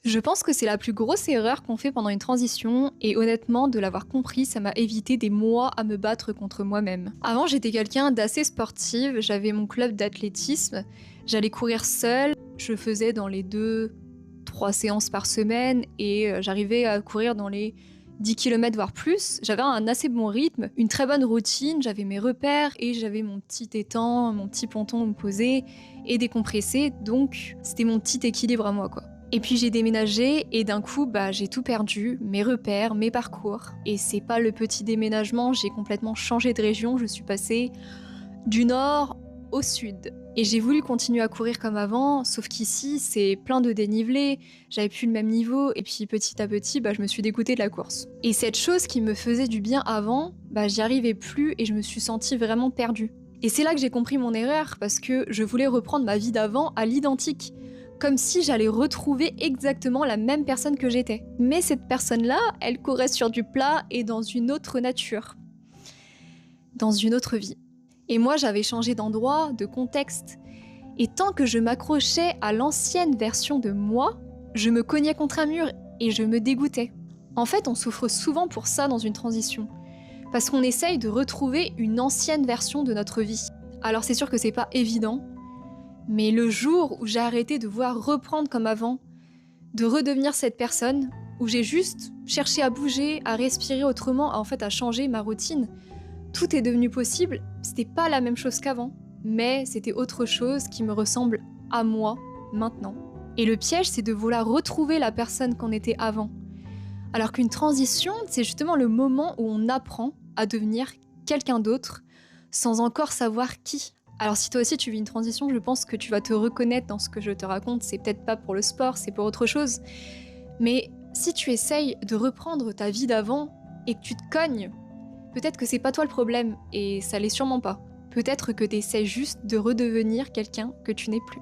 Je pense que c'est la plus grosse erreur qu'on fait pendant une transition et honnêtement, de l'avoir compris, ça m'a évité des mois à me battre contre moi-même. Avant, j'étais quelqu'un d'assez sportive, j'avais mon club d'athlétisme, j'allais courir seule, je faisais dans les 2, 3 séances par semaine et j'arrivais à courir dans les 10 km voire plus. J'avais un assez bon rythme, une très bonne routine, j'avais mes repères et j'avais mon petit étang, mon petit ponton où me poser et décompresser, donc c'était mon petit équilibre à moi quoi. Et puis j'ai déménagé et d'un coup, j'ai tout perdu, mes repères, mes parcours. Et c'est pas le petit déménagement, j'ai complètement changé de région, je suis passée du nord au sud. Et j'ai voulu continuer à courir comme avant, sauf qu'ici, c'est plein de dénivelé, j'avais plus le même niveau, et puis petit à petit, je me suis dégoûtée de la course. Et cette chose qui me faisait du bien avant, j'y arrivais plus et je me suis sentie vraiment perdue. Et c'est là que j'ai compris mon erreur, parce que je voulais reprendre ma vie d'avant à l'identique. Comme si j'allais retrouver exactement la même personne que j'étais. Mais cette personne-là, elle courait sur du plat et dans une autre nature. Dans une autre vie. Et moi, j'avais changé d'endroit, de contexte. Et tant que je m'accrochais à l'ancienne version de moi, je me cognais contre un mur et je me dégoûtais. En fait, on souffre souvent pour ça dans une transition. Parce qu'on essaye de retrouver une ancienne version de notre vie. Alors c'est sûr que c'est pas évident, mais le jour où j'ai arrêté de vouloir reprendre comme avant, de redevenir cette personne, où j'ai juste cherché à bouger, à respirer autrement, à changer ma routine, tout est devenu possible. C'était pas la même chose qu'avant, mais c'était autre chose qui me ressemble à moi maintenant. Et le piège, c'est de vouloir retrouver la personne qu'on était avant. Alors qu'une transition, c'est justement le moment où on apprend à devenir quelqu'un d'autre sans encore savoir qui. Alors si toi aussi tu vis une transition, je pense que tu vas te reconnaître dans ce que je te raconte. C'est peut-être pas pour le sport, c'est pour autre chose. Mais si tu essayes de reprendre ta vie d'avant et que tu te cognes, peut-être que c'est pas toi le problème et ça l'est sûrement pas. Peut-être que tu essaies juste de redevenir quelqu'un que tu n'es plus.